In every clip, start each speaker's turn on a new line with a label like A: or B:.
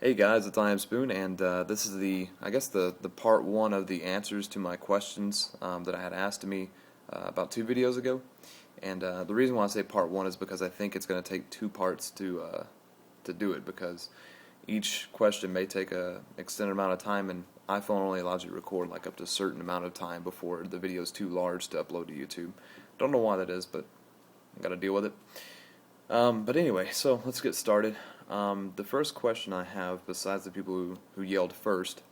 A: Hey guys, it's IAmSp00n, and this is I guess the part one of the answers to my questions that I had asked of me about 2 videos ago. And the reason why I say part one is because I think it's going to take 2 parts to do it, because each question may take a extended amount of time, and iPhone only allows you to record like up to a certain amount of time before the video is too large to upload to YouTube. Don't know why that is, but I got to deal with it. But anyway, so let's get started. The first question I have, besides the people who yelled first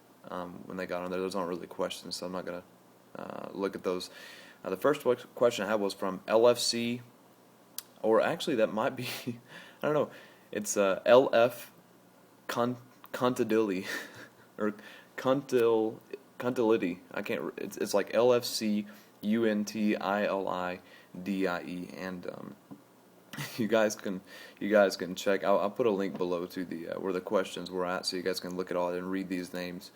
A: when they got on there, those aren't really questions, so I'm not going to look at those. The first question I had was from LFC, or actually that might be, I don't know, it's LF Contadilli, or Contility. I can't, it's like LFC UNTILIDIE, and you guys can check. I'll put a link below to the where the questions were at, so you guys can look at all and read these names.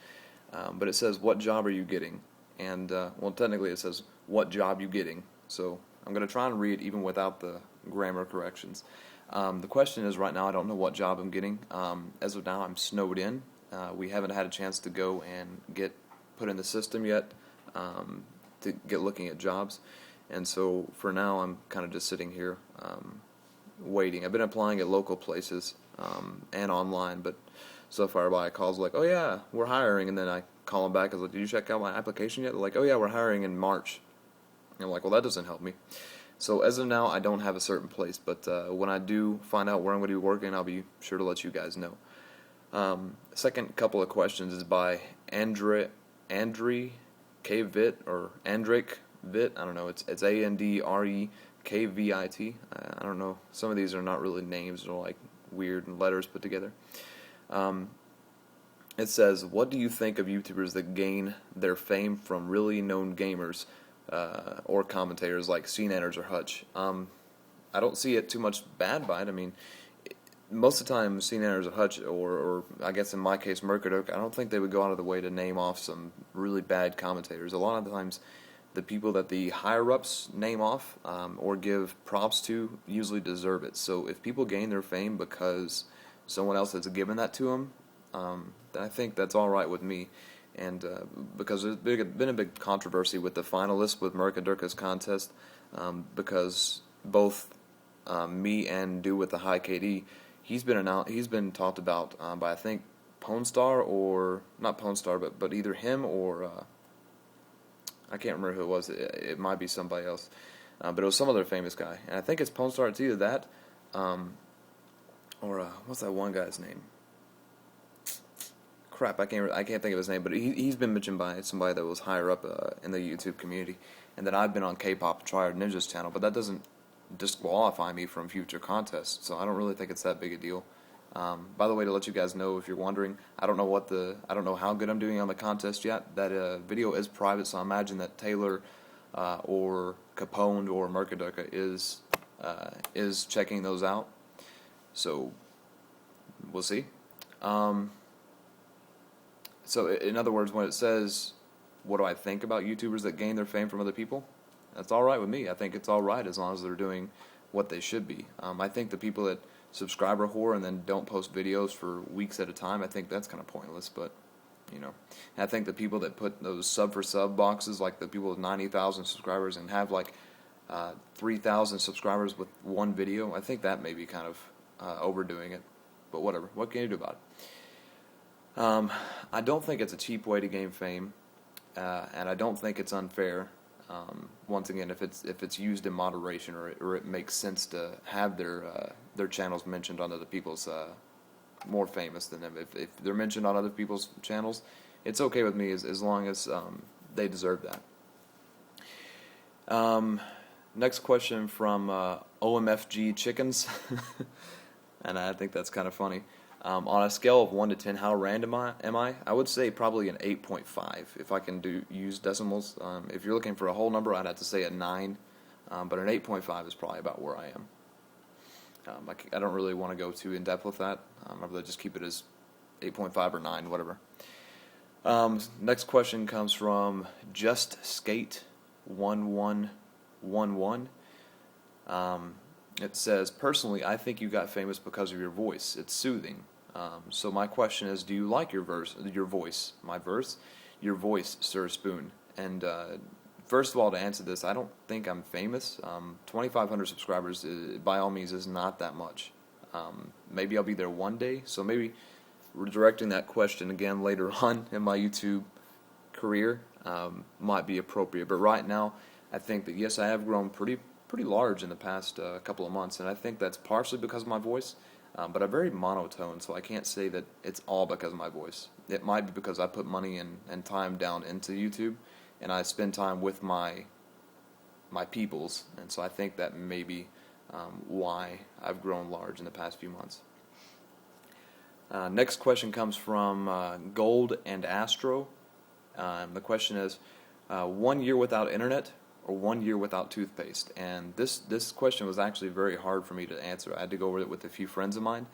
A: But it says, "What job are you getting?" And well, technically it says, "What job you getting?" So I'm gonna try and read even without the grammar corrections. The question is, right now I don't know what job I'm getting. As of now, I'm snowed in. We haven't had a chance to go and get put in the system yet to get looking at jobs, and so for now I'm kind of just sitting here. Waiting. I've been applying at local places and online, but so far by calls like, "Oh yeah, we're hiring," and then I call them back. I was like, "Did you check out my application yet?" They're like, "Oh yeah, we're hiring in March." And I'm like, "Well, that doesn't help me." So as of now, I don't have a certain place, but when I do find out where I'm going to be working, I'll be sure to let you guys know. Second couple of questions is by Andre K. Vit, or Andrek Vit. I don't know. It's ANDRE KVIT. I don't know. Some of these are not really names; they're like weird letters put together. It says, "What do you think of YouTubers that gain their fame from really known gamers or commentators like CNanners or Hutch?" I don't see it too much bad by it. I mean, most of the time, CNanners or Hutch, or I guess in my case, Mercadok, I don't think they would go out of the way to name off some really bad commentators. A lot of the times, the people that the higher-ups name off or give props to usually deserve it. So if people gain their fame because someone else has given that to them, then I think that's all right with me. And because there's been a big controversy with the finalists with Mercadurka's contest, because both me and Do with the High KD, he's been talked about by, I think, Pwnstar, or not Pwnstar, but either him or I can't remember who it was. It might be somebody else, but it was some other famous guy, and I think it's Pwnstar. It's either that, or what's that one guy's name? Crap, I can't think of his name. But he's been mentioned by somebody that was higher up in the YouTube community, and then I've been on K-pop Triad Ninja's channel, but that doesn't disqualify me from future contests. So I don't really think it's that big a deal. By the way, to let you guys know, if you're wondering, I don't know how good I'm doing on the contest yet. That video is private, so I imagine that Taylor or Capone or Mercadurka is checking those out. So we'll see. So in other words, when it says, "What do I think about YouTubers that gain their fame from other people?" That's all right with me. I think it's all right as long as they're doing what they should be. I think the people that subscriber whore and then don't post videos for weeks at a time, I think that's kind of pointless. But and I think the people that put those sub for sub boxes, like the people with 90,000 subscribers and have like 3,000 subscribers with one video, I think that may be kind of overdoing it. But whatever. What can you do about it? I don't think it's a cheap way to gain fame, and I don't think it's unfair. Once again, if it's used in moderation, or it makes sense to have their channels mentioned on other people's more famous than them. If they're mentioned on other people's channels, it's okay with me as long as they deserve that. Next question from OMFG Chickens, and I think that's kind of funny. On a scale of 1 to 10, how random am I? I would say probably an 8.5 if I can use decimals. If you're looking for a whole number, I'd have to say a 9, but an 8.5 is probably about where I am. I don't really want to go too in depth with that. I'd rather just keep it as 8.5 or 9, whatever. Next question comes from Just Skate 1111. It says, "Personally, I think you got famous because of your voice. It's soothing. So my question is, do you like your voice, my verse, your voice, Sir Spoon? And first of all, to answer this, I don't think I'm famous. 2,500 subscribers, by all means, is not that much. Maybe I'll be there one day, so maybe redirecting that question again later on in my YouTube career might be appropriate. But right now, I think that yes, I have grown pretty large in the past couple of months, and I think that's partially because of my voice. But I'm very monotone, so I can't say that it's all because of my voice. It might be because I put money and time down into YouTube, and I spend time with my peoples, and so I think that may be why I've grown large in the past few months. Next question comes from Gold and Astro. The question is, 1 year without internet or 1 year without toothpaste? And this question was actually very hard for me to answer. I had to go over it with a few friends of mine.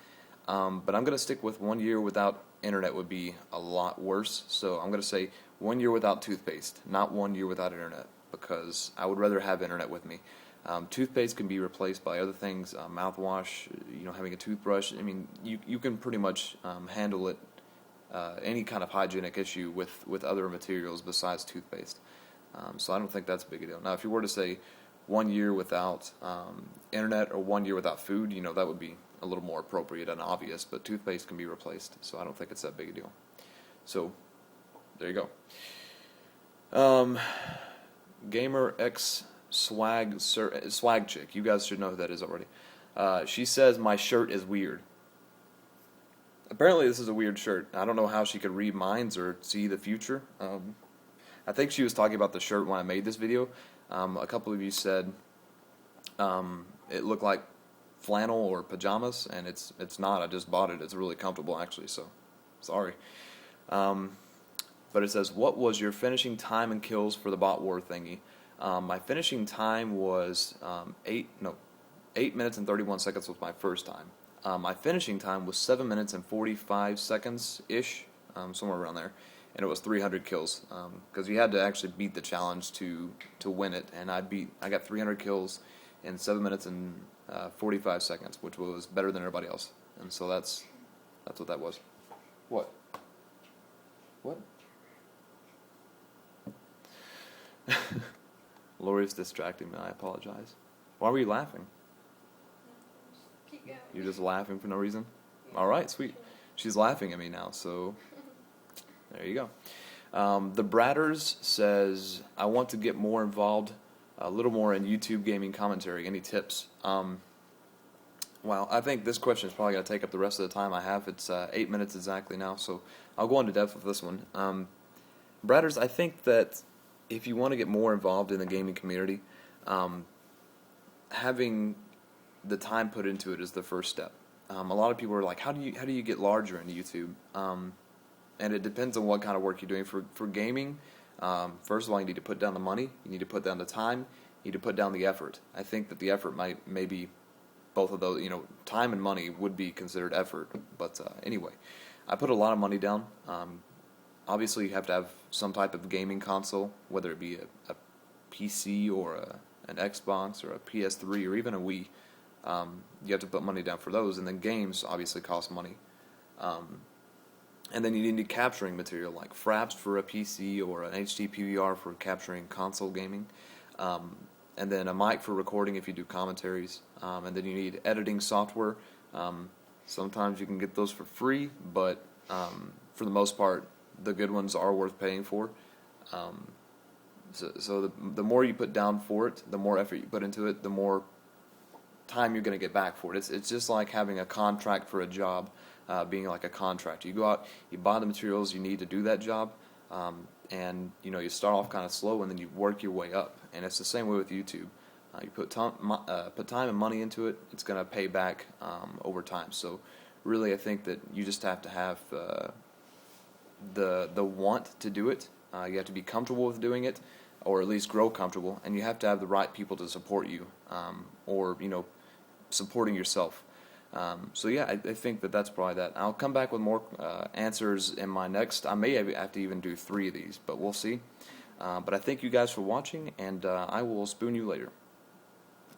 A: But I'm going to stick with 1 year without internet would be a lot worse. So I'm going to say 1 year without toothpaste, not 1 year without internet, because I would rather have internet with me. Toothpaste can be replaced by other things, mouthwash, having a toothbrush. I mean, you can pretty much handle it, any kind of hygienic issue with other materials besides toothpaste. So I don't think that's a big deal. Now, if you were to say 1 year without internet or 1 year without food, that would be a little more appropriate and obvious, but toothpaste can be replaced, so I don't think it's that big a deal. So, there you go. Gamer X Swag Chick, you guys should know who that is already. She says, my shirt is weird. Apparently this is a weird shirt. I don't know how she could read minds or see the future. I think she was talking about the shirt when I made this video. A couple of you said it looked like flannel or pajamas, and it's not. I just bought it. It's really comfortable, actually, so sorry. But it says, what was your finishing time and kills for the bot war thingy? My finishing time was 8 minutes and 31 seconds was my first time. My finishing time was 7 minutes and 45 seconds-ish, somewhere around there, and it was 300 kills, because you had to actually beat the challenge to win it, and I got 300 kills in 7 minutes and 45 seconds, which was better than everybody else, and so that's what that was. What? Lori's distracting me. I apologize. Why were you laughing?
B: Keep going.
A: You're just laughing for no reason? All right, sweet. She's laughing at me now, so there you go. The Bratters says, I want to get more involved, a little more in YouTube gaming commentary. Any tips? Well, I think this question is probably going to take up the rest of the time I have. It's 8 minutes exactly now, so I'll go into depth with this one. Bratters, I think that if you want to get more involved in the gaming community, having the time put into it is the first step. A lot of people are like, how do you get larger in YouTube? And it depends on what kind of work you're doing. For gaming, first of all, you need to put down the money, you need to put down the time, you need to put down the effort. I think that the effort maybe both of those, time and money would be considered effort. But anyway, I put a lot of money down. Obviously, you have to have some type of gaming console, whether it be a PC or an Xbox or a PS3 or even a Wii. You have to put money down for those, and then games obviously cost money. And then you need capturing material like Fraps for a PC or an HD PVR for capturing console gaming. And then a mic for recording if you do commentaries. And then you need editing software. Sometimes you can get those for free, but for the most part, the good ones are worth paying for. So the more you put down for it, the more effort you put into it, the more time you're going to get back for it. It's just like having a contract for a job, being like a contract. You go out, you buy the materials you need to do that job, and you start off kind of slow, and then you work your way up. And it's the same way with YouTube. You put time and money into it, it's going to pay back over time. So really, I think that you just have to have the want to do it. You have to be comfortable with doing it, or at least grow comfortable, and you have to have the right people to support you, or supporting yourself. So yeah, I think that's probably that. I'll come back with more answers in my next. I may have to even do 3 of these, but we'll see. But I thank you guys for watching, and I will spoon you later.